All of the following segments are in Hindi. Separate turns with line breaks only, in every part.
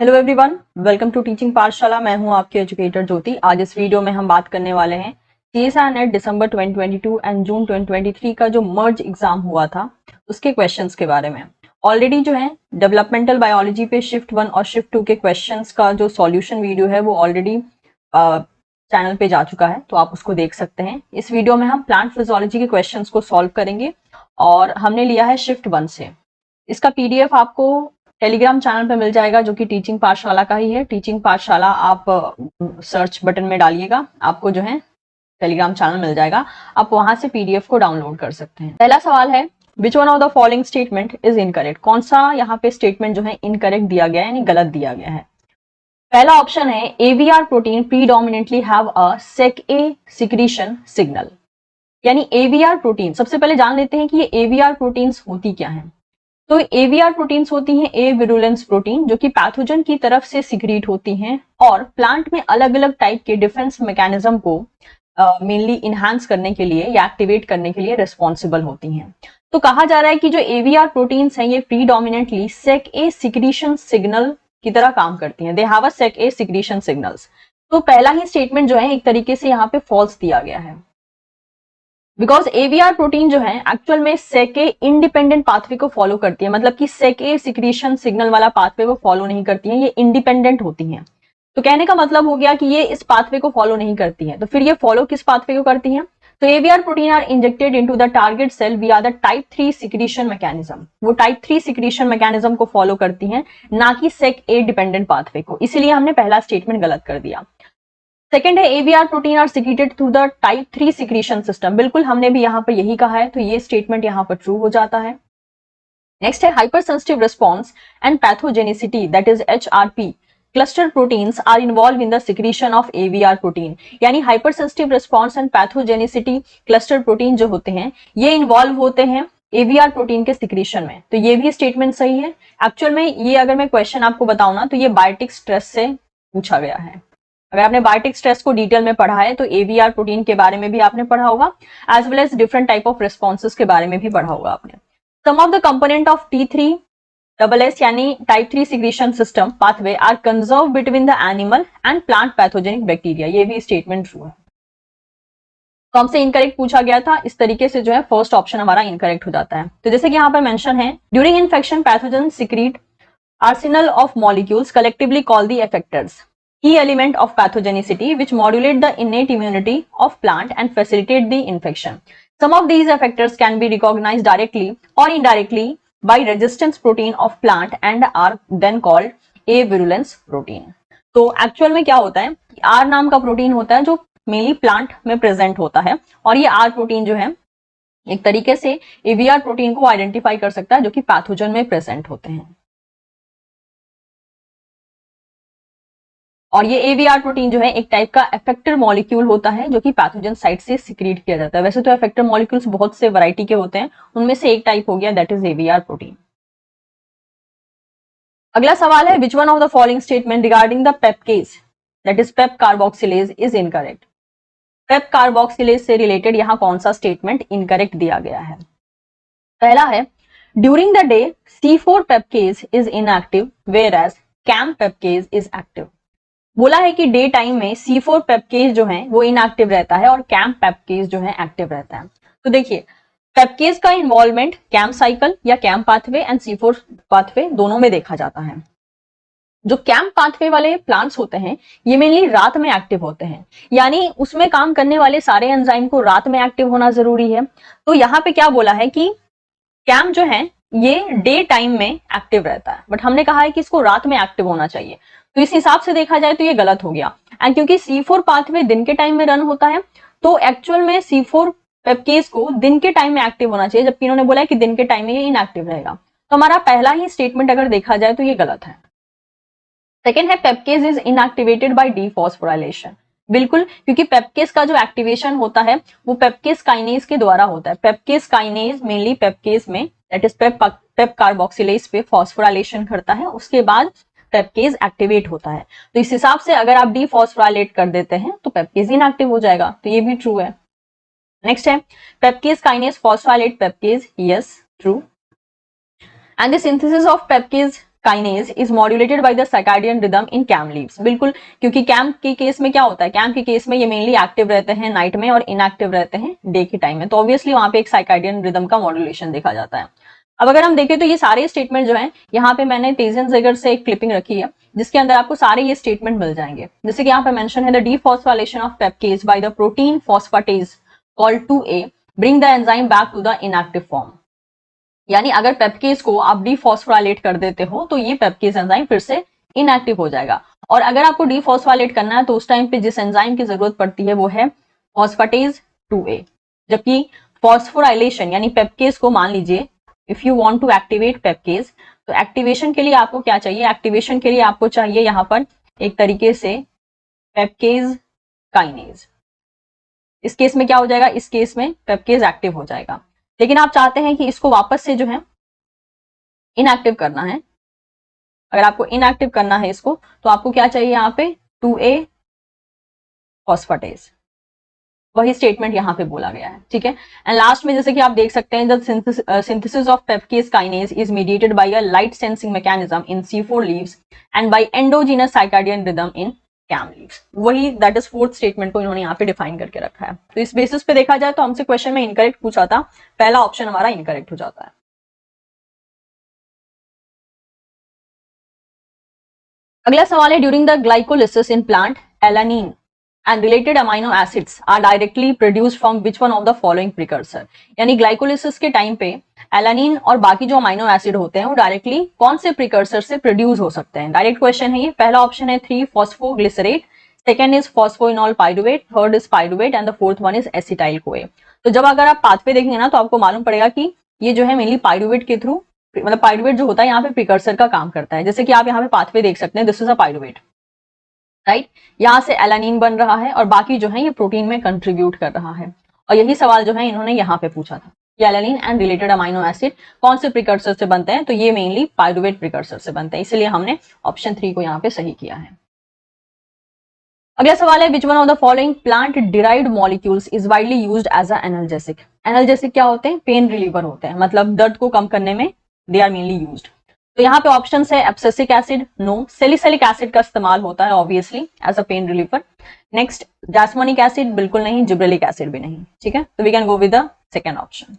Hello everyone, welcome to teaching Pathshala. मैं हूं आपकी एजुकेटर ज्योति। आज इस वीडियो में हम बात करने वाले हैं CSI net December 2022 and June 2023 का जो मर्ज एग्जाम हुआ था उसके क्वेश्चंस के बारे में। ऑलरेडी जो है डेवलपमेंटल बायोलॉजी पे शिफ्ट 1 और शिफ्ट 2 के क्वेश्चंस का जो सॉल्यूशन वीडियो है वो ऑलरेडी चैनल पे जा चुका है, तो आप उसको देख सकते हैं। इस वीडियो में हम प्लांट फिजियोलॉजी के क्वेश्चंस को सॉल्व करेंगे और हमने लिया है शिफ्ट 1 से। इसका पीडीएफ आपको टेलीग्राम चैनल पे मिल जाएगा जो कि टीचिंग पाठशाला का ही है। टीचिंग पाठशाला आप सर्च बटन में डालिएगा, आपको जो है टेलीग्राम चैनल मिल जाएगा। आप वहां से पीडीएफ को डाउनलोड कर सकते हैं। पहला सवाल है, which one of the following statement is incorrect. कौन सा यहाँ पे स्टेटमेंट जो है इनकरेक्ट दिया गया है, यानी गलत दिया गया है। पहला ऑप्शन है AVR protein predominantly have a sec A secretion signal, यानी एवीआर प्रोटीन। सबसे पहले जान लेते हैं कि ये एवीआर प्रोटीन्स होती क्या है। तो एवीआर प्रोटीन्स होती हैं ए विरुलेंस प्रोटीन, जो कि पैथोजन की तरफ से सिक्रीट होती हैं और प्लांट में अलग अलग टाइप के डिफेंस मैकेनिज्म को मेनली इनहांस करने के लिए या एक्टिवेट करने के लिए रिस्पॉन्सिबल होती हैं। तो कहा जा रहा है कि जो एवीआर प्रोटीन्स हैं ये predominantly sec A secretion signal की तरह काम करती हैं। They have a sec A secretion signals. तो पहला ही स्टेटमेंट जो है एक तरीके से यहाँ पे फॉल्स दिया गया है, बिकॉज एवीआर प्रोटीन जो है एक्चुअल में सेके इंडिपेंडेंट पाथवे को फॉलो करती है। मतलब कि सेके सिक्रीशन सिग्नल वाला पाथवे को फॉलो नहीं करती है, ये इंडिपेंडेंट होती हैं। तो कहने का मतलब हो गया कि ये इस पाथवे को फॉलो नहीं करती है। तो फिर ये फॉलो किस पाथवे को करती हैं? तो AVR protein are injected into the target cell via the type 3 secretion mechanism. वो टाइप 3 सिक्रीशन मैकेनिज्म को फॉलो करती हैं, ना कि सेक ए डिपेंडेंट पाथवे को। इसीलिए हमने पहला स्टेटमेंट गलत कर दिया। सेकेंड है AVR protein are secreted through the type 3 secretion system. बिल्कुल हमने भी यहाँ पर यही कहा है, तो ये स्टेटमेंट यहाँ पर ट्रू हो जाता है। नेक्स्ट है hyper sensitive response and pathogenicity, that is HRP cluster proteins are involve in the secretion of AVR protein. यानी hyper sensitive response and pathogenicity cluster protein जो होते हैं ये इन्वॉल्व होते हैं एवीआर प्रोटीन के सिक्रीशन में। तो ये भी स्टेटमेंट सही है। एक्चुअल में ये अगर मैं क्वेश्चन आपको बताऊं ना, तो ये बायोटिक स्ट्रेस से पूछा गया है। अगर आपने बायोटिक स्ट्रेस को डिटेल में पढ़ा है तो एवीआर प्रोटीन के बारे में भी आपने पढ़ा होगा, as well as different type of responses के बारे में भी पढ़ा होगा आपने। Some of the component of T3SS यानी type 3 secretion system pathway are conserve between the animal and plant pathogenic bacteria. ये भी स्टेटमेंट ट्रू है। तो हमसे इनकरेक्ट पूछा गया था, इस तरीके से जो है फर्स्ट ऑप्शन हमारा इनकरेक्ट हो जाता है। तो जैसे कि यहाँ पर मेंशन है, during infection pathogen secrete arsenal of molecules collectively called the effectors, key element of pathogenicity which modulate the innate immunity of plant and facilitate the infection. Some of these effectors can be recognized directly or indirectly by resistance protein of plant and are then called a virulence protein. तो एक्चुअल में क्या होता है, आर नाम का प्रोटीन होता है जो मेनली प्लांट में प्रेजेंट होता है, और ये आर प्रोटीन जो है एक तरीके से एवीआर प्रोटीन को आइडेंटिफाई कर सकता है जो कि पैथोजन में प्रेजेंट होते हैं। और ये एवीआर प्रोटीन जो है एक टाइप का इफेक्टर मॉलिक्यूल होता है जो कि पैथोजन साइट से सिक्रीट किया जाता है। वैसे तो इफेक्टर मॉलिक्यूल्स बहुत से वैरायटी के होते हैं, उनमें से एक टाइप हो गया, दैट इज एवीआर प्रोटीन। अगला सवाल है, which one of the following statement regarding the PEPcase that is PEP carboxylase is incorrect. PEP carboxylase से रिलेटेड यहाँ कौन सा स्टेटमेंट इनकरेक्ट दिया गया है? पहला है, during the day C4 PEPcase is inactive where as CAM PEPcase is active. बोला है कि डे टाइम में C4 पेपकेज जो है वो इनएक्टिव रहता है और कैम पेपकेज जो है एक्टिव रहता है। तो देखिए पेपकेज का इन्वॉल्वमेंट कैम साइकिल या CAM pathway and C4 pathway दोनों में देखा जाता है। जो कैम पाथवे वाले प्लांट्स होते हैं ये मेनली रात में एक्टिव होते हैं, यानी उसमें काम करने वाले सारे एंजाइम को रात में एक्टिव होना जरूरी है। तो यहाँ पे क्या बोला है कि कैम जो है ये डे टाइम में एक्टिव रहता है, बट हमने कहा है कि इसको रात में एक्टिव होना चाहिए। तो इस हिसाब से देखा जाए तो ये गलत हो गया। एंड क्योंकि C4 पाथवे दिन के टाइम में रन होता है, तो एक्चुअल में C4 पेपकेज को दिन के टाइम में एक्टिव होना चाहिए, जबकि इन्होंने बोला है कि दिन के टाइम में ये इनएक्टिव रहेगा। तो हमारा पहला ही स्टेटमेंट अगर देखा जाए तो ये गलत है। सेकेंड है, पेपकेज इज इनएक्टिवेटेड बाय डीफॉस्फोराइलेशन। बिल्कुल, क्योंकि पेपकेज का जो एक्टिवेशन होता है वो पेपकेज काइनेज के द्वारा होता है। पेपकेज काइनेज मेनली पेपकेज में दैट इज पेप कार्बोक्सिलेज पे फॉस्फोराइलेशन करता है, उसके बाद पेपकेज एक्टिवेट होता है। तो इस हिसाब से अगर आप डीफॉस्फोराइलेट कर देते हैं तो पेपकेज इनएक्टिव हो जाएगा, तो ये भी ट्रू है। नेक्स्ट है, PEPcase kinase phosphorylate PEPcase, yes true. And the synthesis of PEPcase kinase is modulated by the circadian rhythm in CAM leaves. बिल्कुल, क्योंकि कैम के केस में क्या होता है, कैम के केस में ये मेनली एक्टिव रहते हैं नाइट में और इनएक्टिव रहते हैं डे के टाइम में, तो ऑब्वियसली वहां पे एक सर्कैडियन रिदम का मॉड्यूलेशन देखा जाता है। अब अगर हम देखें तो ये सारे स्टेटमेंट जो है, यहाँ पे मैंने टेजन-ज़ेगर से एक क्लिपिंग रखी है जिसके अंदर आपको सारे ये स्टेटमेंट मिल जाएंगे। जैसे कि यहाँ पे मेंशन है the dephosphorylation of PEPcase by the protein phosphatase called 2A bring the enzyme back to the inactive form. यानी अगर पेप्केज को आप डीफॉस्फोराइलेट कर देते हो तो ये पेप्केज एंजाइम फिर से इनएक्टिव हो जाएगा। और अगर आपको डीफॉस्फोराइलेट करना है तो उस टाइम पे जिस एंजाइम की जरूरत पड़ती है वो है फॉस्फेटेज 2A। जबकि फॉस्फोराइलेशन यानी पेप्केज को मान लीजिए if you want to activate PEPcase, तो एक्टिवेशन के लिए आपको क्या चाहिए, एक्टिवेशन के लिए आपको चाहिए यहाँ पर एक तरीके से पेप्केज काइनेज। इस केस में क्या हो जाएगा, इस केस में पेप्केज एक्टिव हो जाएगा। लेकिन आप चाहते हैं कि इसको वापस से जो है इनएक्टिव करना है। अगर आपको इनएक्टिव करना है इसको तो आपको क्या चाहिए यहाँ पे 2A फॉस्फेटेज। वही स्टेटमेंट यहाँ पे बोला गया है, ठीक है। एंड लास्ट में जैसे कि आप देख सकते हैं the synthesis of PEPcase kinase is mediated by a light sensing mechanism in C4 leaves and by endogenous circadian rhythm in CAM leaves. वही दैट इज फोर्थ स्टेटमेंट को इन्होंने यहाँ पे डिफाइन करके रखा है। तो इस बेसिस पे देखा जाए तो हमसे क्वेश्चन में इनकरेक्ट पूछा था, पहला ऑप्शन हमारा इनकरेक्ट हो जाता है। अगला सवाल है during the glycolysis in plant alanine and related amino acids are directly produced from which one of the following precursor। यानी ग्लाइकोलिसिस के टाइम पे एलानिन और बाकी जो अमाइनो एसिड होते हैं वो डायरेक्टली कौन से प्रिकर्सर से प्रोड्यूस हो सकते हैं। डायरेक्ट क्वेश्चन है ये। पहला ऑप्शन है 3 phosphoglycerate, second is phosphoenol pyruvate, third is pyruvate and the fourth one is acetyl CoA. तो जब अगर आप पाथवे देखेंगे ना तो आपको मालूम पड़ेगा कि ये जो है मेनली पाइरुवेट के थ्रू, मतलब पाइरुवेट जो होता है यहाँ पे प्रिकर्सर का काम करता है। जैसे कि आप यहाँ पे पाथवे देख सकते हैं, this is a pyruvate, right. यहाँ से एलानिन बन रहा है और बाकी जो है ये प्रोटीन में कंट्रीब्यूट कर रहा है। और यही सवाल जो है इन्होंने यहाँ पे पूछा था कि alanine and related amino acid कौन से प्रिकर्सर से बनते हैं, तो ये मेनली पाइरुवेट प्रिकर्सर से बनते हैं, इसलिए हमने ऑप्शन 3 को यहाँ पे सही किया है। अगला सवाल है which one of the following plant derived molecules is widely used as a analgesic. Analgesic क्या होते हैं, पेन रिलीवर होते हैं, मतलब दर्द को कम करने में दे आर मेनली यूज्ड। तो यहाँ पे ऑप्शन है abscisic acid, no. Salicylic acid का इस्तेमाल होता है obviously as a pain reliever. Next jasmonic acid बिल्कुल नहीं, जिब्रेलिक एसिड भी नहीं, ठीक है। तो we can go with the second option.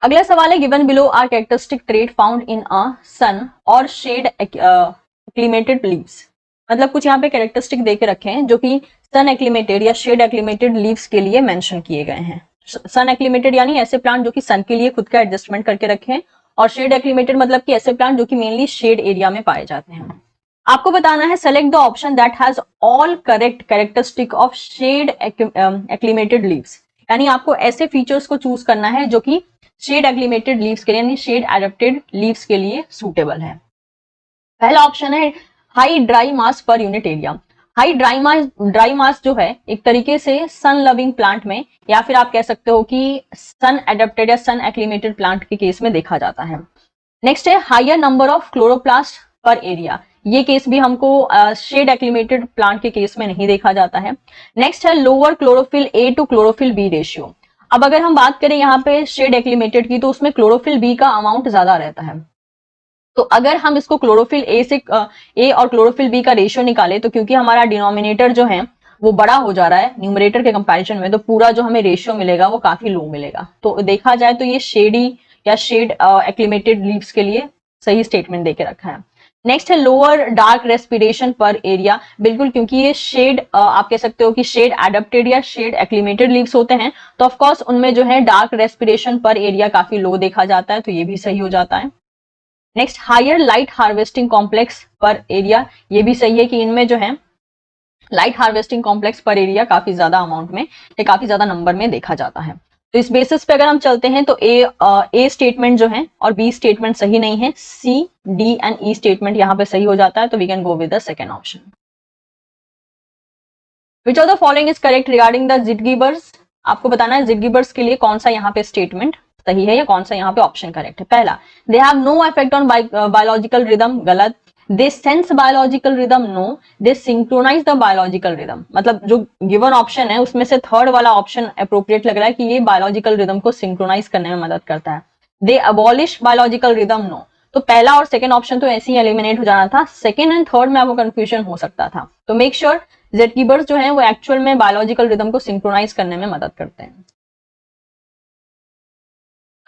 अगला सवाल है given below are characteristic trait found in a sun or shade acclimated leaves. मतलब कुछ यहाँ पे कैरेक्टरिस्टिक देके रखे हैं जो कि सन एक्लिमेटेड या शेड एक्लिमेटेड लीव्स के लिए मेंशन किए गए हैं। सन एक्लिमेटेड यानी ऐसे प्लांट जो कि सन के लिए खुद का एडजस्टमेंट करके रखे हैं, और शेड एक्लिमेटेड मतलब कि ऐसे प्लांट जो कि मेनली शेड एरिया में पाए जाते हैं। आपको बताना है select the option that has all correct characteristic of shade acclimated leaves. यानी आपको ऐसे फीचर्स को चूज करना है जो कि शेड एक्लिमेटेड लीव्स के लिए यानी शेड एडेप्टेड लीव्स के लिए सूटेबल है। पहला ऑप्शन है हाई ड्राई मास per unit area. High dry मास जो है एक तरीके से सन लविंग प्लांट में, या फिर आप कह सकते हो कि सन एडेप्टेड या सन एक्लिमेटेड प्लांट के केस में देखा जाता है। नेक्स्ट है higher number of chloroplast per area. ये केस भी हमको शेड एक्लिमेटेड प्लांट के केस में नहीं देखा जाता है। नेक्स्ट है lower chlorophyll a to chlorophyll b ratio. अब अगर हम बात करें यहाँ पे शेड एक्लिमेटेड की तो उसमें क्लोरोफिल बी का अमाउंट ज्यादा रहता है। तो अगर हम इसको क्लोरोफिल ए से ए और क्लोरोफिल बी का रेशियो निकाले तो क्योंकि हमारा डिनोमिनेटर जो है वो बड़ा हो जा रहा है न्यूमरेटर के कंपैरिजन में, तो पूरा जो हमें रेशियो मिलेगा वो काफी लो मिलेगा। तो देखा जाए तो ये शेडी या शेड एक्लिमेटेड लीव्स के लिए सही स्टेटमेंट देके रखा है। नेक्स्ट है लोअर डार्क रेस्पिरेशन पर एरिया। बिल्कुल, क्योंकि ये शेड आप कह सकते हो कि शेड एडेप्टेड या शेड एक्लिमेटेड लीव्स होते हैं, तो ऑफकोर्स उनमें जो है डार्क रेस्पिरेशन पर एरिया काफी लो देखा जाता है, तो ये भी सही हो जाता है। Next higher light harvesting complex per area, ये भी सही है कि इनमें जो है light harvesting complex per area काफी ज्यादा अमाउंट में या काफी ज्यादा नंबर में देखा जाता है। तो इस बेसिस पे अगर हम चलते हैं तो ए स्टेटमेंट जो है और बी स्टेटमेंट सही नहीं है, C D and E statement यहाँ पे सही हो जाता है। तो we can go with the second option. Which of the following is correct regarding the zeitgebers. आपको बताना है जिटगिबर्स के लिए कौन सा यहाँ पे स्टेटमेंट सही है या कौन सा यहाँ पे ऑप्शन करेक्ट है। पहला, they have no effect on biological rhythm, गलत। They sense biological rhythm, no. They synchronize the biological rhythm, मतलब जो गिवन ऑप्शन है उसमें से थर्ड वाला ऑप्शन अप्रोप्रिएट लग रहा है कि ये बायोलॉजिकल रिदम को सिंक्रोनाइज करने में मदद करता है। दे अबॉलिश बायोलॉजिकल रिदम, नो। तो पहला और सेकंड ऑप्शन तो ऐसे ही एलिमिनेट हो जाना था, सेकंड एंड थर्ड में आपको कंफ्यूजन हो सकता था। तो मेक श्योर जेड कीपर्स जो है वो एक्चुअल में बायोलॉजिकल रिदम को सिंक्रोनाइज करने में मदद करते हैं।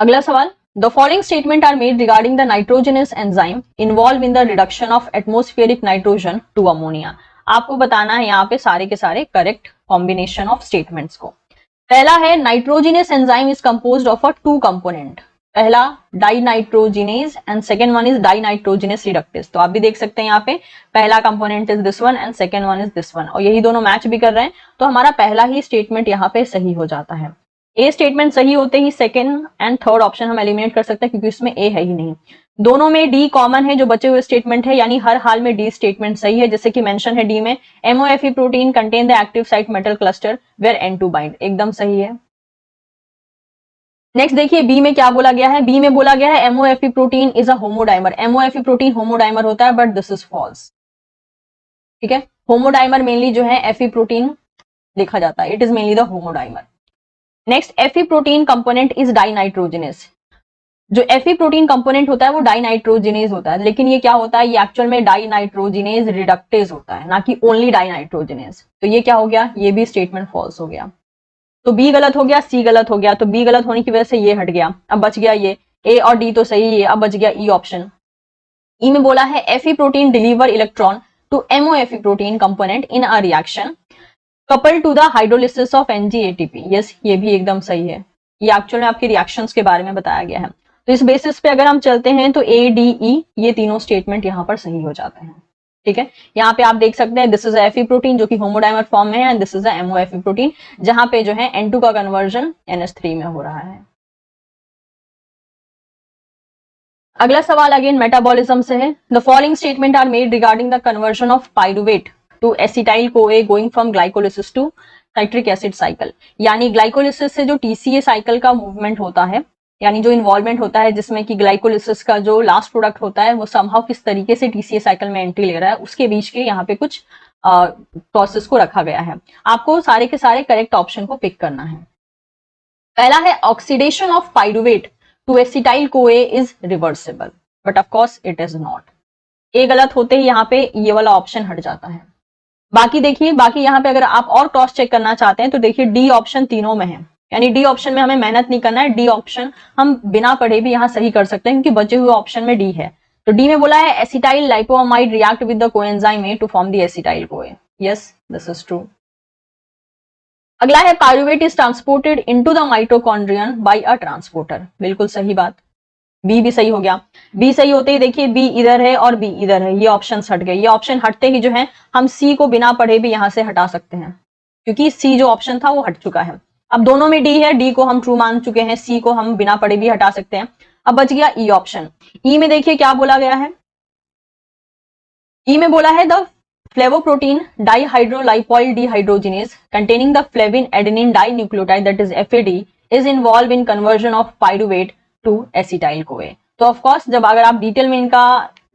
अगला सवाल, the following statement are made regarding the nitrogenase enzyme involve in the reduction of atmospheric nitrogen to ammonia. आपको बताना है यहाँ पे सारे के सारे करेक्ट कॉम्बिनेशन ऑफ स्टेटमेंट्स को। पहला है nitrogenous enzyme is composed of a two component, पहला dinitrogenase and second one is dinitrogenous reductase. तो आप भी देख सकते हैं यहाँ पे पहला component is this one and second one is this one, और यही दोनों मैच भी कर रहे हैं, तो हमारा पहला ही स्टेटमेंट यहाँ पे सही हो जाता है। ए स्टेटमेंट सही होते ही सेकेंड एंड थर्ड ऑप्शन हम एलिमिनेट कर सकते हैं क्योंकि इसमें ए है ही नहीं। दोनों में डी कॉमन है जो बचे हुए स्टेटमेंट है, यानी हर हाल में डी स्टेटमेंट सही है, जैसे कि मेंशन है डी में MoFe protein contain the active site metal cluster where N2 bind, एकदम सही है। नेक्स्ट देखिए बी में क्या बोला गया है, बी में बोला गया है एमओएफई प्रोटीन इज अ होमोडाइमर। एमओएफई प्रोटीन होमोडाइमर होता है, बट दिस इज फॉल्स। ठीक है, होमोडाइमर मेनली जो है एफई प्रोटीन देखा जाता है, it is mainly the homodimer. Next Fe protein component is dinitrogenase. जो एफई प्रोटीन कंपोनेंट होता है वो डाइनाइट्रोजिनेज होता है, लेकिन ये क्या होता है, ये एक्चुअल में डाइनाइट्रोजिनेज रिडक्टेज होता है, ना कि ओनली डाइनाइट्रोजिनेज। तो ये क्या हो गया, ये भी स्टेटमेंट फॉल्स हो गया। तो बी गलत हो गया, सी गलत हो गया, तो बी गलत होने की वजह से ये हट गया, अब बच गया ये। ए और डी तो सही है, अब बच गया ई ऑप्शन। ई में बोला है Fe protein deliver electron to MoFe protein component in a reaction couple to the hydrolysis of NG-ATP। Yes, ये भी एकदम सही है, ये एक्चुअल में आपके रिएक्शंस के बारे में बताया गया है। तो इस बेसिस पे अगर हम चलते हैं तो ए डी ई ये तीनों स्टेटमेंट यहाँ पर सही हो जाते हैं। ठीक है, यहाँ पे आप देख सकते हैं दिस इज एफई प्रोटीन जो कि होमोडाइमर फॉर्म में है, एंड दिस इज एमओएफई प्रोटीन जहां पे जो है N2 का कन्वर्जन NH3 में हो रहा है। अगला सवाल अगेन मेटाबॉलिज्म से है। The following statement are made regarding the conversion of pyruvate to acetyl CoA going from glycolysis to citric acid cycle. यानी ग्लाइकोलिसिस से जो TCA साइकिल का मूवमेंट होता है, यानी जो इन्वॉल्वमेंट होता है जिसमें कि ग्लाइकोलिसिस का जो लास्ट प्रोडक्ट होता है वो समहाउ किस तरीके से TCA साइकिल में एंट्री ले रहा है, उसके बीच के यहाँ पे कुछ प्रोसेस को रखा गया है। आपको सारे के सारे करेक्ट ऑप्शन को पिक करना है। पहला है oxidation of pyruvate to acetyl CoA is reversible, but of course it is not. A गलत होते ही यहाँ पे ये वाला ऑप्शन हट जाता है। बाकी देखिए, बाकी यहाँ पे अगर आप और क्रॉस चेक करना चाहते हैं तो देखिए डी ऑप्शन तीनों में है, यानी डी ऑप्शन में हमें मेहनत नहीं करना है, डी ऑप्शन हम बिना पढ़े भी यहाँ सही कर सकते हैं क्योंकि बचे हुए ऑप्शन में डी है। तो डी में बोला है acetyl lipoamide react with the coenzyme A to form the acetyl CoA. Yes, this is true. अगला है pyruvate is transported into the mitochondrion by a transporter. बिल्कुल सही बात, बी भी सही हो गया। बी सही होते ही देखिए बी इधर है और बी इधर है, ये ऑप्शन हट गए। ये ऑप्शन हटते ही जो है हम सी को बिना पढ़े भी यहां से हटा सकते हैं क्योंकि सी जो ऑप्शन था वो हट चुका है। अब दोनों में डी है, डी को हम ट्रू मान चुके हैं, सी को हम बिना पढ़े भी हटा सकते हैं। अब बच गया ई ऑप्शन। ई में देखिए क्या बोला गया है, ई में बोला है the flavoprotein dihydrolipoyl dehydrogenase containing the flavin adenine dinucleotide that is FAD is involved in conversion of pyruvate to acetyl CoA। तो ऑफ कोर्स जब अगर आप डिटेल में इनका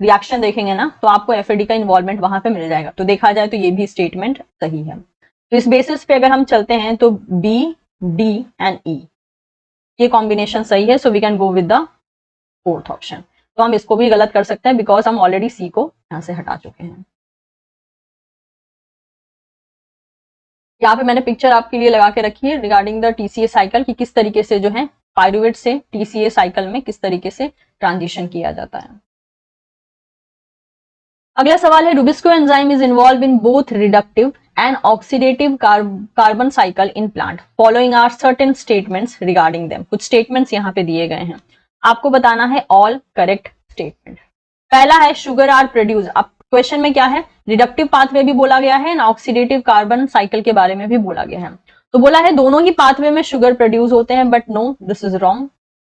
रिएक्शन देखेंगे ना तो आपको FAD का इन्वॉल्वमेंट वहां पे मिल जाएगा। तो देखा जाए तो ये भी स्टेटमेंट सही है। तो इस बेसिस पे अगर हम चलते हैं तो बी डी एंड ई ये कॉम्बिनेशन सही है, so we can go with the fourth option. तो हम इसको भी गलत कर सकते हैं बिकॉज हम ऑलरेडी सी को यहां से हटा चुके हैं। यहाँ पे मैंने पिक्चर आपके लिए लगा के रखी है रिगार्डिंग द TCA साइकिल कि किस तरीके से जो है पाइरुवेट से TCA साइकिल में किस तरीके से ट्रांजिशन किया जाता है। अगला सवाल है RuBisCO enzyme is involve in both reductive and oxidative carbon cycle in plant following are certain statements regarding them. कुछ स्टेटमेंट्स यहाँ पे दिए गए हैं, आपको बताना है ऑल करेक्ट स्टेटमेंट। पहला है शुगर आर प्रोड्यूस। अब क्वेश्चन में क्या है, रिडक्टिव पाथवे भी बोला गया है ना ऑक्सीडेटिव कार्बन साइकिल के बारे में भी बोला गया है। तो बोला है दोनों ही पाथवे में शुगर प्रोड्यूस होते हैं, but no this is wrong.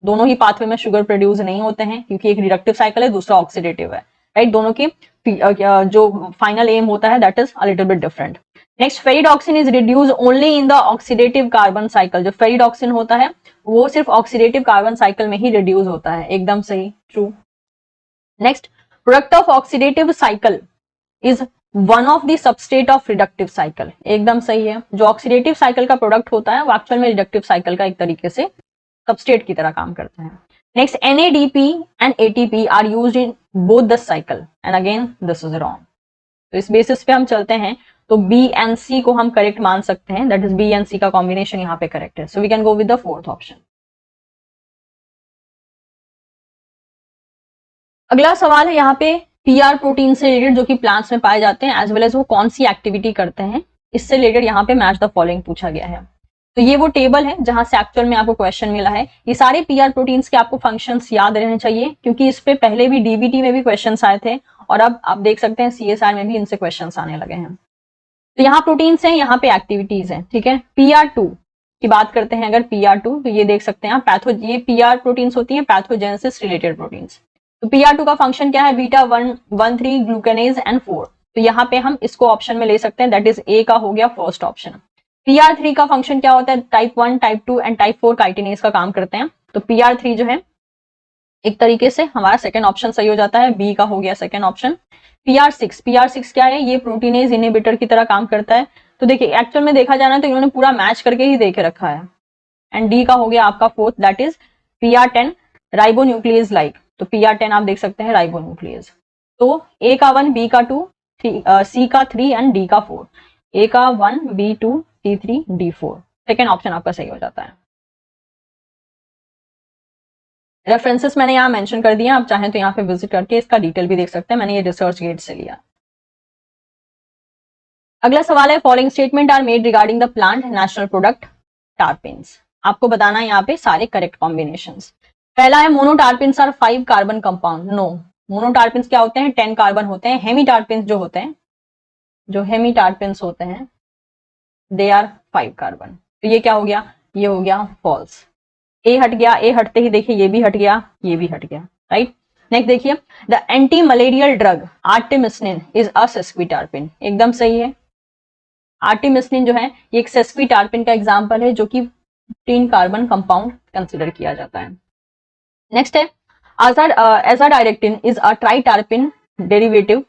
दोनों ही पाथवे में शुगर प्रोड्यूस नहीं होते हैं क्योंकि एक रिडक्टिव साइकिल है दूसरा ऑक्सीडेटिव है, राइट। दोनों के जो फाइनल एम होता है that is a little bit different. Next ferredoxin is reduce only in the oxidative carbon cycle. जो फेरिडॉक्सिन होता है वो सिर्फ ऑक्सीडेटिव कार्बन साइकिल में ही रिड्यूस होता है, एकदम सही, true. Next product of oxidative cycle is one of the substrate of reductive cycle, एकदम सही है। जो ऑक्सीडेटिव साइकिल का प्रोडक्ट होता है वो एक्चुअल में रिडक्टिव साइकिल का एक तरीके से सबस्टेट की तरह काम करता है। Next NADP and ATP are used in both the cycle and again this is wrong. तो इस बेसिस पे हम चलते हैं तो B एंड C को हम करेक्ट मान सकते हैं, that is B and C का कॉम्बिनेशन यहाँ पे करेक्ट है। So we can go with the fourth option. अगला सवाल है यहाँ पे PR प्रोटीन से रिलेटेड जो कि प्लांट्स में पाए जाते हैं एज वेल एज वो कौन सी एक्टिविटी करते हैं, इससे रिलेटेड यहाँ पे मैच द फॉलोइंग पूछा गया है। तो ये वो टेबल है जहां से एक्चुअल में आपको क्वेश्चन मिला है। ये सारे PR प्रोटीन्स के आपको फंक्शंस याद रहने चाहिए क्योंकि इस पे पहले भी DBT में भी क्वेश्चंस आए थे और अब आप देख सकते हैं CSR में भी इनसे क्वेश्चंस आने लगे हैं। तो यहाँ प्रोटीन्स हैं, यहाँ पे एक्टिविटीज हैं, ठीक है। PR2 की बात करते हैं अगर PR2 तो ये देख सकते हैं पैथो, ये PR प्रोटीन्स होती हैं पैथोजेनेसिस रिलेटेड प्रोटीन्स। तो PR2 का फंक्शन क्या है, बीटा 1,1,3 ग्लूकेनेज एंड 4। तो यहाँ पे हम इसको ऑप्शन में ले सकते हैं, दैट इज A का हो गया फर्स्ट ऑप्शन। PR3 का फंक्शन क्या होता है, type 1, type 2 and type 4 chitinase का काम करते हैं। तो PR3 जो है एक तरीके से हमारा सेकंड ऑप्शन सही हो जाता है, B का हो गया सेकंड ऑप्शन। PR6 क्या है, ये प्रोटीनेज इनहिबिटर की तरह काम करता है। तो देखिए एक्चुअल में देखा जाना तो इन्होंने पूरा मैच करके ही देखे रखा है। एंड D का हो गया आपका fourth, that is PR10 ribonuclease like. तो PR10 आप देख सकते हैं राइबोन्यूक्लियस। तो A का 1, B का 2, C का 3 एंड D का 4। A का 1, B 2, C 3, D 4। Second option आपका सही हो जाता है। रेफरेंसेस मैंने यहाँ मेंशन कर दिया, आप चाहें तो यहाँ पे विजिट करके इसका डिटेल भी देख सकते हैं, मैंने ये रिसर्च गेट से लिया। अगला सवाल है, following statement are made regarding the plant national product terpenes. आपको बताना है यहाँ पे सारे करेक्ट कॉम्बिनेशंस। पहला है मोनोटारपिन्स आर 5 कार्बन कंपाउंड। नो, मोनोटारपिन्स क्या होते हैं, 10 कार्बन होते हैं। हेमीटारपिन्स जो होते हैं, जो हेमीटारपिन्स होते हैं दे आर 5 कार्बन। तो ये क्या हो गया, ये हो गया फॉल्स। ए हट गया, ए हटते ही देखिए ये भी हट गया, ये भी हट गया, राइट। नेक्स्ट देखिए, the anti malarial drug artemisinin is a sesquiterpene. एकदम सही है। आर्टेमिसनिन जो है ये एक सेस्क्विटारपिन का एग्जांपल है जो कि 15 कार्बन कंपाउंड कंसिडर किया जाता है। नेक्स्ट है, azadirachtin is a tritarpin derivative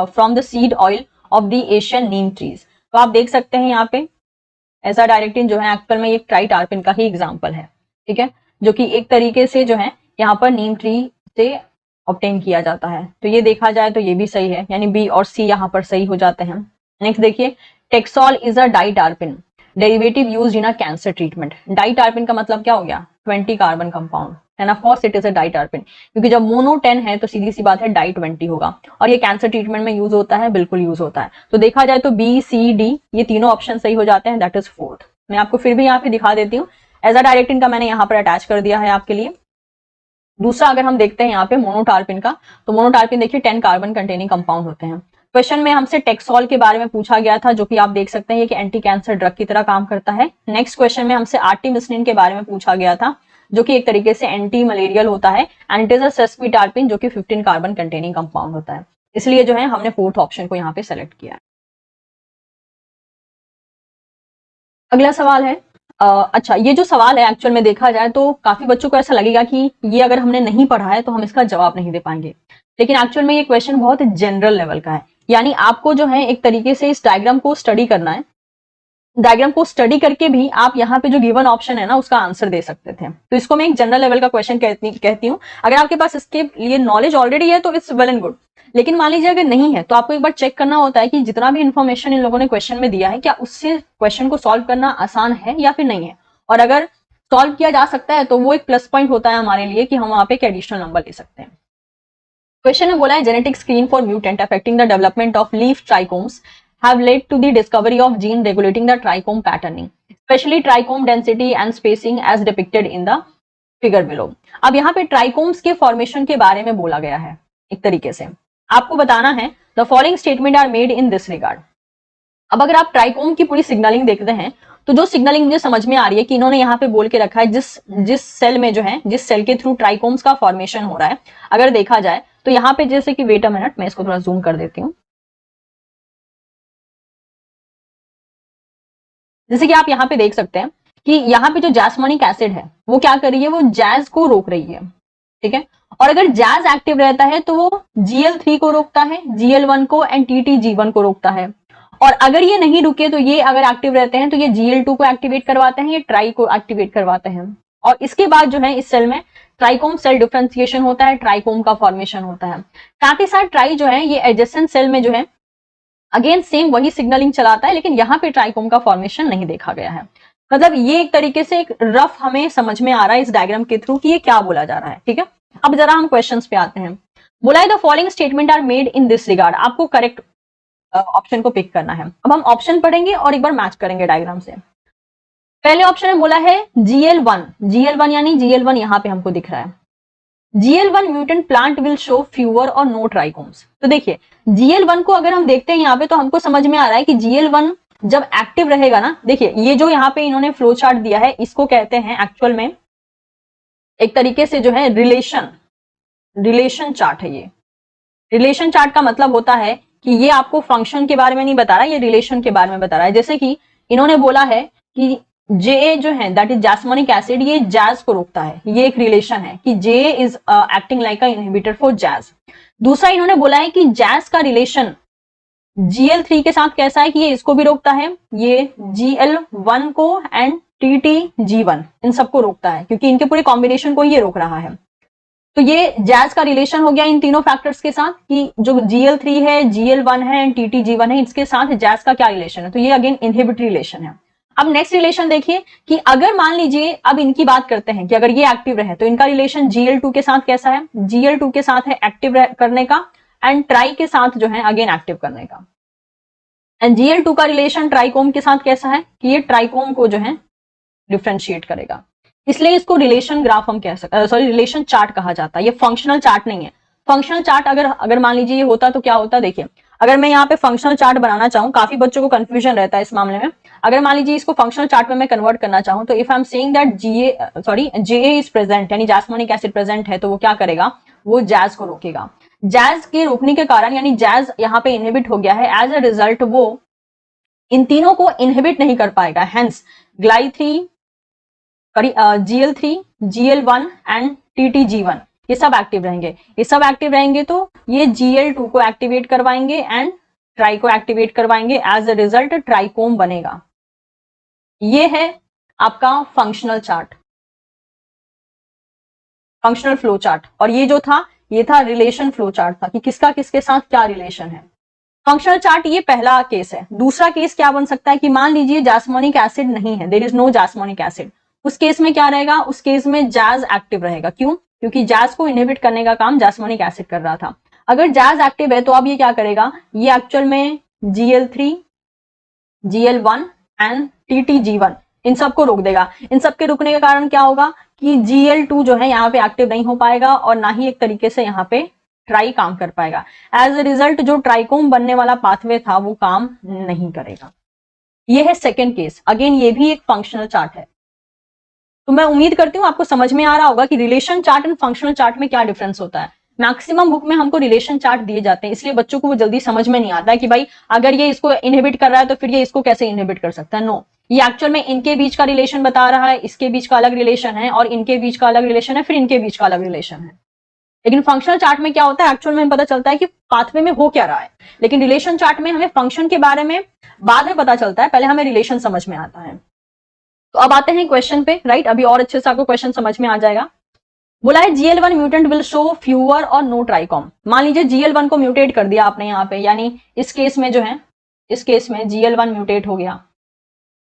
from the seed oil of the Asian neem trees। तो आप देख सकते हैं यहाँ पे azadirachtin जो है एक्चुअल में एक ट्राइटारपिन का ही एग्जांपल है, ठीक है, जो कि एक तरीके से जो है यहाँ पर नीम ट्री से ऑब्टेन किया जाता है। तो ये देखा जाए तो ये भी सही है, यानी B और C यहाँ पर सही हो जाते हैं। नेक्स्ट देखिए, taxol is a diterpene derivative used in a cancer treatment. Diterpene का मतलब क्या हो गया, 20 कार्बन कंपाउंड है ना, फर्स्ट इट इज अ डाइटारपिन, क्योंकि जब मोनो 10 है तो सीधी सी बात है डाई 20 होगा, और ये कैंसर ट्रीटमेंट में यूज होता है, बिल्कुल यूज होता है। तो देखा जाए तो B, C, D ये तीनों ऑप्शन सही हो जाते हैं, दैट इज फोर्थ। मैं आपको फिर भी यहाँ पे दिखा देती हूँ, एजाडायरेक्टिन का मैंने यहाँ पर अटैच कर दिया है आपके लिए। दूसरा अगर हम देखते हैं यहाँ पे मोनोटारपिन का, तो मोनोटारपिन देखिए 10 कार्बन कंटेनिंग कंपाउंड होते हैं। क्वेश्चन में हमसे टेक्सॉल के बारे में पूछा गया था, जो कि आप देख सकते हैं कि एंटी कैंसर ड्रग की तरह काम करता है। नेक्स्ट क्वेश्चन में हमसे आर्टेमिसनिन के बारे में पूछा गया था, जो कि एक तरीके से एंटी मलेरियल होता है, एंड इट इज अ सेस्क्विटारपिन जो कि 15 कार्बन कंटेनिंग कंपाउंड होता है। इसलिए जो है हमने फोर्थ ऑप्शन को यहाँ पे सेलेक्ट किया है। अगला सवाल है, अच्छा ये जो सवाल है एक्चुअल में देखा जाए तो काफी बच्चों को ऐसा लगेगा कि ये अगर हमने नहीं पढ़ा है तो हम इसका जवाब नहीं दे पाएंगे, लेकिन एक्चुअल में ये क्वेश्चन बहुत जेनरल लेवल का है। यानी आपको जो है एक तरीके से इस डायग्राम को स्टडी करना है, डायग्राम को स्टडी करके भी आप यहाँ पे जो गिवन ऑप्शन है ना उसका आंसर दे सकते थे। तो इसको मैं एक जनरल लेवल का क्वेश्चन कहती हूँ। अगर आपके पास इसके लिए नॉलेज ऑलरेडी है तो इट्स वेल एंड गुड, लेकिन मान लीजिए अगर नहीं है तो आपको एक बार चेक करना होता है कि जितना भी इन्फॉर्मेशन इन लोगों ने क्वेश्चन में दिया है क्या उससे क्वेश्चन को सॉल्व करना आसान है या फिर नहीं है, और अगर सॉल्व किया जा सकता है तो वो एक प्लस पॉइंट होता है हमारे लिए कि हम वहां पे एक एडिशनल नंबर ले सकते हैं। क्वेश्चन में बोला है, genetic screen for mutant affecting the development of leaf trichomes have led to the discovery of gene regulating the trichome patterning, especially trichome density and spacing as depicted in the figure below। अब यहाँ पे ट्राइकोम्स के फॉर्मेशन के बारे में बोला गया है। एक तरीके से आपको बताना है, the following statement are made in this regard. अब अगर आप ट्राइकोम की पूरी सिग्नलिंग देखते हैं तो जो सिग्नलिंग मुझे समझ में आ रही है कि इन्होंने यहाँ पे बोल के रखा है जिस सेल में जो है, जिस सेल के थ्रू ट्राइकोम्स का फॉर्मेशन हो रहा है, अगर देखा जाए तो यहाँ पे जैसे कि वेट अ मिनट मैं इसको थोड़ा जूम कर देती हूँ। जैसे कि आप यहाँ पे देख सकते हैं कि यहाँ पे जो जैस्मोनिक एसिड है वो क्या कर रही है, वो जैज को रोक रही है, ठीक है। और अगर जैज एक्टिव रहता है तो वो GL3 को रोकता है, GL1 को एंड TTG1 को रोकता है। और अगर ये नहीं रुके तो ये अगर एक्टिव रहते हैं तो ये GL2 को एक्टिवेट करवाते हैं, ये ट्राई को एक्टिवेट करवाते हैं। और इसके बाद जो है इस सेल में ट्राइकोम सेल डिफरेंशिएशन होता है, ट्राइकोम का फॉर्मेशन होता है। साथ ही साथ ट्राई जो है ये एडजेसेंट सेल में जो है अगेन सेम वही सिग्नलिंग चलाता है, लेकिन यहाँ पे ट्राइकोम का फॉर्मेशन नहीं देखा गया है। मतलब ये एक तरीके से एक रफ हमें समझ में आ रहा है इस डायग्राम के थ्रू कि ये क्या बोला जा रहा है। ठीक है, अब जरा हम क्वेश्चंस पे आते हैं। बोला है the following statement are made in this regard, आपको करेक्ट ऑप्शन को पिक करना है। अब हम ऑप्शन पढ़ेंगे और एक बार मैच करेंगे डायग्राम से। पहले ऑप्शन में बोला है GL1 यानी GL1 यहाँ पे हमको दिख रहा है, GL1 mutant plant will show fewer और नो ट्राइकोम्स। तो देखिए GL1 को अगर हम देखते हैं यहाँ पे तो हमको समझ में आ रहा है कि GL1 जब एक्टिव रहेगा ना, देखिए ये जो यहाँ पे इन्होंने फ्लो चार्ट दिया है इसको कहते हैं एक्चुअल में एक तरीके से जो है रिलेशन चार्ट है। ये रिलेशन चार्ट का मतलब होता है कि ये आपको फंक्शन के बारे में नहीं बता रहा, ये रिलेशन के बारे में बता रहा है। जैसे कि इन्होंने बोला है कि जे जो है दैट इज जैस्मोनिक एसिड, ये जैज को रोकता है, ये एक रिलेशन है कि J is acting like a inhibitor for JAZ. दूसरा इन्होंने बोला है कि जैज का रिलेशन GL3 के साथ कैसा है कि ये इसको भी रोकता है, ये GL1 को एंड TTG1 इन सबको रोकता है, क्योंकि इनके पूरे कॉम्बिनेशन को ये रोक रहा है। तो ये जैज का रिलेशन हो गया इन तीनों फैक्टर्स के साथ कि जो GL3 है, GL1 है एंड TTG1 है, इसके साथ जैज का क्या रिलेशन है, तो ये अगेन इनहिबिटरी रिलेशन है। अब नेक्स्ट रिलेशन देखिए कि अगर मान लीजिए अब इनकी बात करते हैं कि अगर ये एक्टिव रहे तो इनका रिलेशन GL2 के साथ कैसा है, GL2 के साथ है एक्टिव करने का एंड ट्राई के साथ जो है अगेन एक्टिव करने का। एंड GL2 का रिलेशन ट्राइकोम के साथ कैसा है कि ये ट्राइकोम को जो है डिफ्रेंशिएट करेगा, इसलिए इसको रिलेशन ग्राफ हम कह सकते, सॉरी रिलेशन चार्ट कहा जाता है। ये फंक्शनल चार्ट नहीं है। फंक्शनल चार्ट अगर मान लीजिए ये होता तो क्या होता, देखिए अगर मैं यहाँ पे फंक्शनल चार्ट बनाना चाहूँ, काफी बच्चों को कंफ्यूजन रहता है इस मामले में। अगर मान लीजिए इसको फंक्शनल चार्ट में मैं कन्वर्ट करना चाहूँ तो if I am saying that JA is present यानी जैस्मोनिक एसिड प्रेजेंट है, तो वो क्या करेगा, वो जैज को रोकेगा। जैज के रोकने के कारण यानी जैज यहाँ पे इनहिबिट हो गया है, एज अ रिजल्ट वो इन तीनों को इनहिबिट नहीं कर पाएगा। Hence GL3, GL1 and TTG1 ये सब एक्टिव रहेंगे। ये सब एक्टिव रहेंगे तो ये GL2 को एक्टिवेट करवाएंगे एंड ट्राई को एक्टिवेट करवाएंगे, एज अ रिजल्ट ट्राइकोम बनेगा। ये है आपका functional chart, functional flow chart. और ये जो था ये था रिलेशन फ्लो चार्ट था कि किसका किसके साथ क्या रिलेशन है। फंक्शनल चार्ट ये पहला केस है। दूसरा केस क्या बन सकता है कि मान लीजिए जैस्मोनिक एसिड नहीं है, देयर इज नो जैस्मोनिक एसिड, उस केस में क्या रहेगा, उस केस में जैज एक्टिव रहेगा। क्यों, क्योंकि जैज को इनहिबिट करने का काम जैस्मोनिक एसिड कर रहा था। अगर जैज एक्टिव है तो अब ये क्या करेगा, ये एक्चुअल में GL3, GL1 एंड TTG1 इन सबको रोक देगा। इन सबके रुकने के कारण क्या होगा कि GL2 जो है यहाँ पे एक्टिव नहीं हो पाएगा और ना ही एक तरीके से यहाँ पे ट्राई काम कर पाएगा। एज अ रिजल्ट जो ट्राइकोम बनने वाला पाथवे था वो काम नहीं करेगा। ये है सेकेंड केस। अगेन ये भी एक फंक्शनल चार्ट है। तो मैं उम्मीद करती हूँ आपको समझ में आ रहा होगा कि relation chart and functional chart में क्या डिफरेंस होता है। मैक्सिमम बुक में हमको रिलेशन चार्ट दिए जाते हैं, इसलिए बच्चों को वो जल्दी समझ में नहीं आता है कि भाई अगर ये इसको इनहिबिट कर रहा है तो फिर ये इसको कैसे इनहिबिट कर सकता है। नो, ये एक्चुअल में इनके बीच का रिलेशन बता रहा है, इसके बीच का अलग रिलेशन है और इनके बीच का अलग रिलेशन है, फिर इनके बीच का अलग रिलेशन है। लेकिन फंक्शनल चार्ट में क्या होता है, एक्चुअल में पता चलता है कि पाथवे में हो क्या रहा है। लेकिन रिलेशन चार्ट में हमें फंक्शन के बारे में बाद में पता चलता है, पहले हमें रिलेशन समझ में आता है। तो अब आते हैं क्वेश्चन पे, राइट। अभी और अच्छे से आपको क्वेश्चन समझ में आ जाएगा। बोला है GL1 mutant will show fewer और नो ट्राइकोम। मान लीजिए GL1 को म्यूटेट कर दिया आपने यहाँ पे, यानी इस केस में जो है, इस केस में GL1 म्यूटेट हो गया,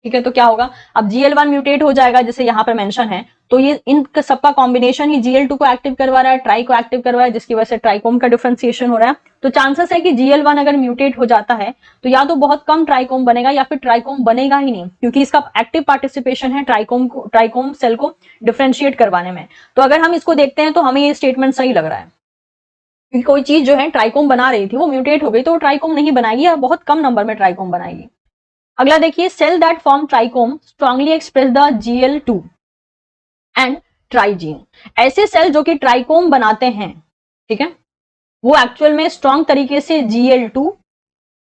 ठीक है। तो क्या होगा, अब GL1 म्यूटेट हो जाएगा जैसे यहाँ पर मेंशन है, तो ये इन सबका कॉम्बिनेशन ही GL2 को एक्टिव करवा रहा है, ट्राई को एक्टिव करवा रहा है, जिसकी वजह से ट्राइकोम का डिफरेंशिएशन हो रहा है। तो चांसेस है कि GL1 अगर म्यूटेट हो जाता है तो या तो बहुत कम ट्राइकोम बनेगा या फिर ट्राइकोम बनेगा ही नहीं, क्योंकि इसका एक्टिव पार्टिसिपेशन है ट्राइकोम सेल को डिफरेंशिएट करवाने में। तो अगर हम इसको देखते हैं तो हमें ये स्टेटमेंट सही लग रहा है, क्योंकि कोई चीज जो है ट्राइकोम बना रही थी वो म्यूटेट हो गई तो वो ट्राइकोम नहीं बनाएगी या बहुत कम नंबर में ट्राइकोम बनाएगी। अगला देखिए, cell that form trichome strongly express the GL2 and TRY gene. ऐसे सेल जो कि ट्राइकोम बनाते हैं, ठीक है, वो एक्चुअल में स्ट्रॉन्ग तरीके से GL2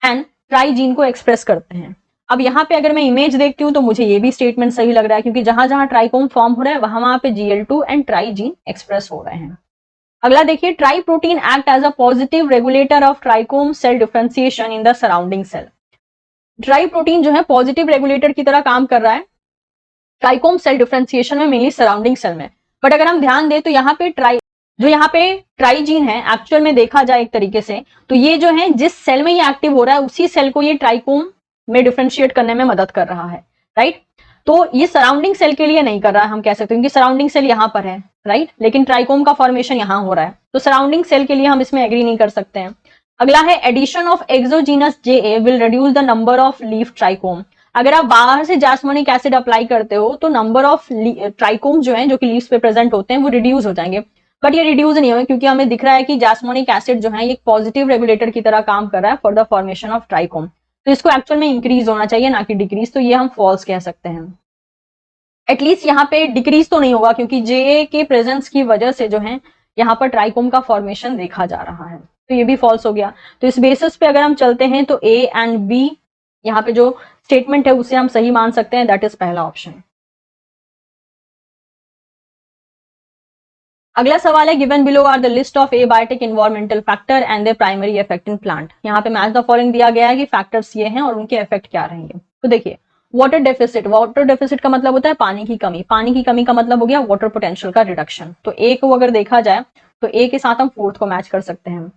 एंड ट्राइजीन को एक्सप्रेस करते हैं। अब यहाँ पे अगर मैं इमेज देखती हूँ तो मुझे ये भी स्टेटमेंट सही लग रहा है, क्योंकि जहां जहां ट्राइकोम फॉर्म हो रहा है वहां पे GL2 एंड ट्राइजीन एक्सप्रेस हो रहे हैं। अगला देखिए, TRY protein act as a positive regulator of trichome cell differentiation in the surrounding cell. TRY protein जो है पॉजिटिव रेगुलेटर की तरह काम कर रहा है ट्राइकोम सेल डिफरेंशिएशन में, मेनली सराउंडिंग सेल में। बट अगर हम ध्यान दें तो यहाँ पे यहाँ पे ट्राइजीन है, एक्चुअल में देखा जाए एक तरीके से तो ये जो है जिस सेल में ये एक्टिव हो रहा है उसी सेल को ये ट्राइकोम में डिफरेंशिएट करने में मदद कर रहा है, राइट। तो ये सराउंडिंग सेल के लिए नहीं कर रहा है, हम कह सकते हैं, क्योंकि सराउंडिंग सेल यहाँ पर है, राइट, लेकिन ट्राइकोम का फॉर्मेशन यहाँ हो रहा है, तो सराउंडिंग सेल के लिए हम इसमें एग्री नहीं कर सकते हैं। अगला है addition of exogenous JA will reduce the number of leaf trichome. अगर आप बाहर से जास्मोनिक एसिड अप्लाई करते हो तो नंबर ऑफ ट्राइकोम जो है, जो कि लीव्स पे प्रेजेंट होते हैं, वो रिड्यूस हो जाएंगे, बट ये रिड्यूस नहीं होगा, क्योंकि हमें दिख रहा है कि जास्मोनिक एसिड जो है एक पॉजिटिव रेगुलेटर की तरह काम कर रहा है for the formation of trichome, तो इसको एक्चुअल में इंक्रीज होना चाहिए, ना कि डिक्रीज, तो ये हम फॉल्स कह सकते हैं। एटलीस्ट यहाँ पे डिक्रीज तो नहीं होगा, क्योंकि JA के प्रेजेंस की वजह से जो है यहाँ पर ट्राइकोम का फॉर्मेशन देखा जा रहा है, तो ये भी फॉल्स हो गया। तो इस बेसिस पे अगर हम चलते हैं तो A एंड B यहाँ पे जो स्टेटमेंट है उसे हम सही मान सकते हैं, दैट इज पहला ऑप्शन। अगला सवाल है given below are the list of abiotic environmental factor and the primary effect in plant. यहाँ पे मैच द फॉलोइंग दिया गया है कि फैक्टर्स ये हैं और उनके इफेक्ट क्या रहेंगे। तो देखिए, वाटर डेफिसिट का मतलब होता है पानी की कमी, पानी की कमी का मतलब हो गया वाटर पोटेंशियल का रिडक्शन, तो ए को अगर देखा जाए तो ए के साथ हम फोर्थ को मैच कर सकते हैं।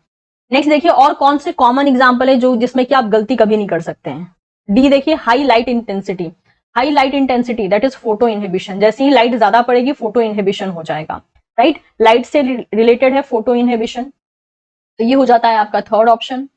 नेक्स्ट देखिए, और कौन से कॉमन एग्जाम्पल है जो जिसमें कि आप गलती कभी नहीं कर सकते हैं। डी देखिए, high light intensity, high light intensity that is photo inhibition, जैसे ही लाइट ज्यादा पड़ेगी फोटो इनहिबिशन हो जाएगा, राइट, लाइट से रिलेटेड है फोटो इनहिबिशन, तो ये हो जाता है आपका थर्ड ऑप्शन।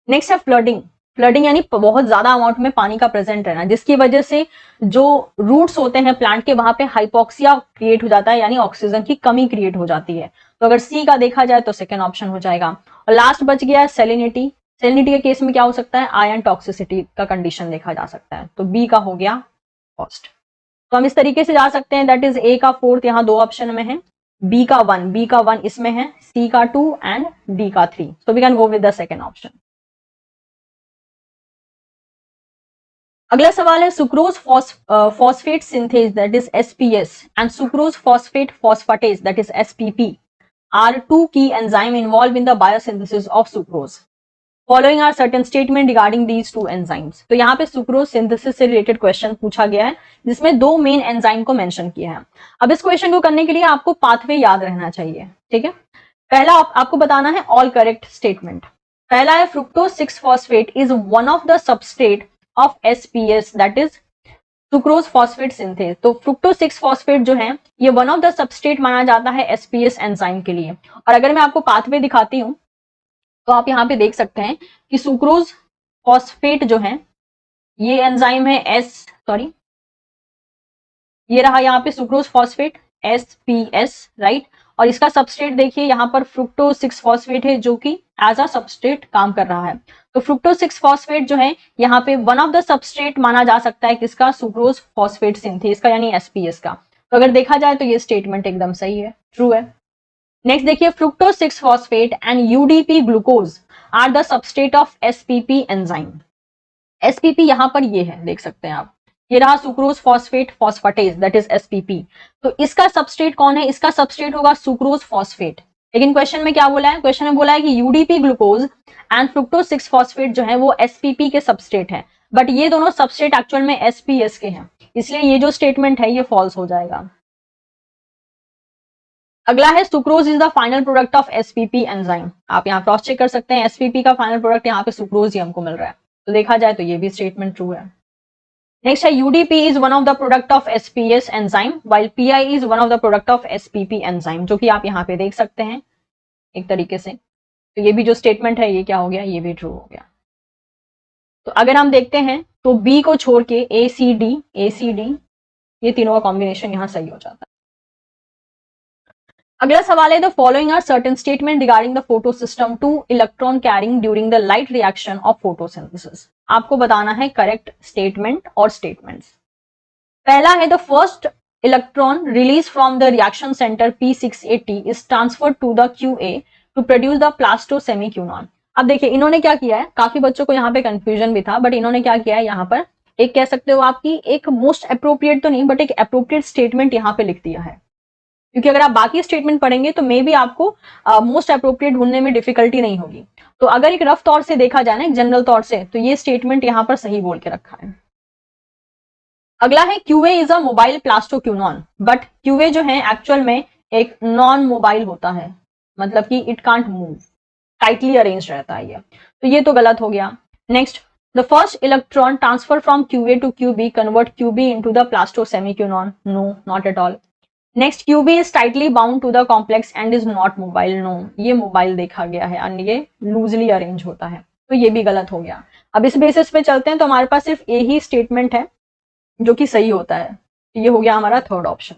नेक्स्ट है फ्लडिंग, फ्लडिंग यानी बहुत ज्यादा अमाउंट में पानी का प्रेजेंट रहना, जिसकी वजह से जो रूट्स होते हैं प्लांट के वहां पे हाइपोक्सिया क्रिएट हो जाता है, यानी ऑक्सीजन की कमी क्रिएट हो जाती है, तो अगर सी का देखा जाए तो सेकेंड ऑप्शन हो जाएगा। और लास्ट बच गया है सेलिनिटी, सेलिनिटी के केस में क्या हो सकता है, आयरन टॉक्सिसिटी का कंडीशन देखा जा सकता है, तो बी का हो गया फर्स्ट। तो हम इस तरीके से जा सकते हैं, दैट इज ए का फोर्थ यहाँ दो ऑप्शन में है, बी का वन इसमें है, सी का 2 एंड डी का 3, so we can go with the second option। अगला सवाल है sucrose phosphate synthase that is SPS and sucrose phosphate phosphatase that is SPP are two key enzyme involve in the biosynthesis of sucrose. Following are certain statement regarding these two enzymes. तो यहाँ पे सुक्रोज सिंथेसिस से रिलेटेड क्वेश्चन पूछा गया है, जिसमें दो मेन एंजाइम को मेंशन किया है। अब इस क्वेश्चन को करने के लिए आपको पाथवे याद रहना चाहिए, ठीक है। पहला आपको बताना है ऑल करेक्ट स्टेटमेंट। पहला है fructose 6 phosphate is one of the substrate of SPS that is sucrose phosphate synthase. तो फ्रुक्टोज 6 फॉस्फेट जो है ये वन ऑफ द सबस्ट्रेट माना जाता है SPS एंजाइम के लिए। और अगर मैं आपको पाथवे दिखाती हूं तो आप यहाँ पे देख सकते हैं कि सुक्रोज फॉस्फेट जो है ये एंजाइम है ये रहा यहाँ पे सुक्रोज फॉस्फेट SPS, राइट, और इसका सबस्ट्रेट देखिए यहाँ पर फ्रुक्टोज 6 फॉस्फेट है जो कि एज अ सबस्ट्रेट काम कर रहा है। तो फ्रुक्टोज 6 फॉस्फेट जो है यहाँ पे वन ऑफ द सबस्ट्रेट माना जा सकता है किसका, सुक्रोज फॉस्फेट सिंथेज का, यानी SPS का। तो अगर देखा जाए तो ये स्टेटमेंट एकदम सही है, ट्रू है। नेक्स्ट देखिए, fructose 6 phosphate and UDP glucose are the substrate of SPP enzyme. SPP यहाँ पर ये है, देख सकते हैं आप, ये रहा sucrose phosphate phosphatase that is SPP। तो इसका सबस्ट्रेट कौन है, इसका सबस्ट्रेट होगा सुक्रोज फॉस्फेट। लेकिन क्वेश्चन में क्या बोला है, क्वेश्चन में बोला है कि UDP glucose and fructose 6 phosphate जो है वो SPP के सबस्ट्रेट है, बट ये दोनों सबस्ट्रेट एक्चुअल में SPS के हैं, इसलिए ये जो स्टेटमेंट है ये फॉल्स हो जाएगा। अगला है sucrose is the final product of SPP enzyme. आप यहाँ क्रॉस चेक कर सकते हैं, SPP का फाइनल प्रोडक्ट यहाँ पे सुक्रोज ही हमको मिल रहा है, तो देखा जाए तो ये भी स्टेटमेंट ट्रू है। नेक्स्ट है UDP is one of the product of SPS enzyme while PI is one of the product of SPP enzyme, जो कि आप यहाँ पे देख सकते हैं एक तरीके से। तो ये भी जो स्टेटमेंट है ये क्या हो गया, ये भी ट्रू हो गया। तो अगर हम देखते हैं तो B को छोड़ के ACD ये तीनों का कॉम्बिनेशन यहाँ सही हो जाता है। अगला सवाल है the following are certain statement regarding the photo system two electron carrying during the light reaction of photosynthesis. आपको बताना है करेक्ट स्टेटमेंट और स्टेटमेंट्स। पहला है the first electron release from the reaction center P680 is transferred to the QA to produce the plasto semiquinone. अब देखिए इन्होंने क्या किया है, काफी बच्चों को यहाँ पे कंफ्यूजन भी था, बट इन्होंने क्या किया है, यहाँ पर एक कह सकते हो आपकी एक मोस्ट अप्रोप्रिएट तो नहीं बट एक अप्रोप्रिएट स्टेटमेंट यहाँ पे लिख दिया है, क्योंकि अगर आप बाकी स्टेटमेंट पढ़ेंगे तो मे बी आपको मोस्ट अप्रोप्रिएट ढूंढने में डिफिकल्टी नहीं होगी। तो अगर एक रफ तौर से देखा जाए ना, एक जनरल तौर से, तो ये स्टेटमेंट यहाँ पर सही बोल के रखा है। अगला है QA is a mobile plastoquinone, but QA जो है एक्चुअल में एक नॉन मोबाइल होता है, मतलब कि it can't move, tightly arrange रहता है ये, तो ये तो गलत हो गया। Next, the first electron transfer from QA to QB convert QB into the plasto semiquinone, no not at all. Next, QB is tightly bound to the complex and is not mobile, no, ये मोबाइल देखा गया है एंड ये लूजली अरेंज होता है, तो ये भी गलत हो गया। अब इस बेसिस पे चलते हैं तो हमारे पास सिर्फ ए ही स्टेटमेंट है जो कि सही होता है, ये हो गया हमारा थर्ड ऑप्शन।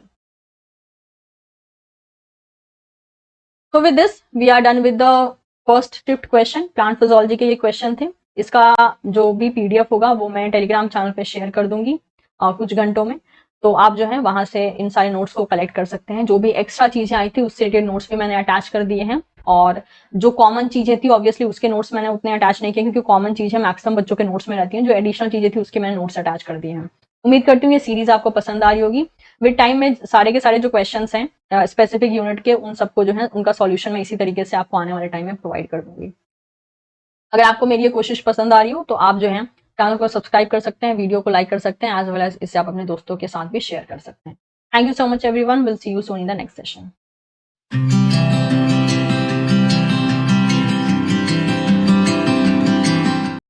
तो with this we are done with the first script question, plant physiology के ये क्वेश्चन थे। इसका जो भी पीडीएफ होगा वो मैं टेलीग्राम चैनल पे शेयर कर दूंगी कुछ घंटों में, तो आप जो है वहां से इन सारे नोट्स को कलेक्ट कर सकते हैं। जो भी एक्स्ट्रा चीजें आई थी उससे रिलेटेड नोट्स भी मैंने अटैच कर दिए हैं, और जो कॉमन चीजें थी ऑब्वियसली उसके नोट्स मैंने उतने अटैच नहीं किए, क्योंकि कॉमन चीजें मैक्सिमम बच्चों के नोट्स में रहती हैं, जो एडिशनल चीजें थी उसके मैंने नोट्स अटैच कर दिए हैं। उम्मीद करती हूँ ये सीरीज आपको पसंद आ रही होगी। विद टाइम में सारे के सारे जो क्वेश्चंस हैं स्पेसिफिक यूनिट के, उन सबको जो है उनका सॉल्यूशन मैं इसी तरीके से आपको आने वाले टाइम में प्रोवाइड कर दूंगी। अगर आपको मेरी ये कोशिश पसंद आ रही हो तो आप जो है चैनल को सब्सक्राइब कर सकते हैं, वीडियो को लाइक कर सकते हैं, एज वेल एज इसे आप अपने दोस्तों के साथ भी शेयर कर सकते हैं। Thank you so much everyone, will see you soon in the next session.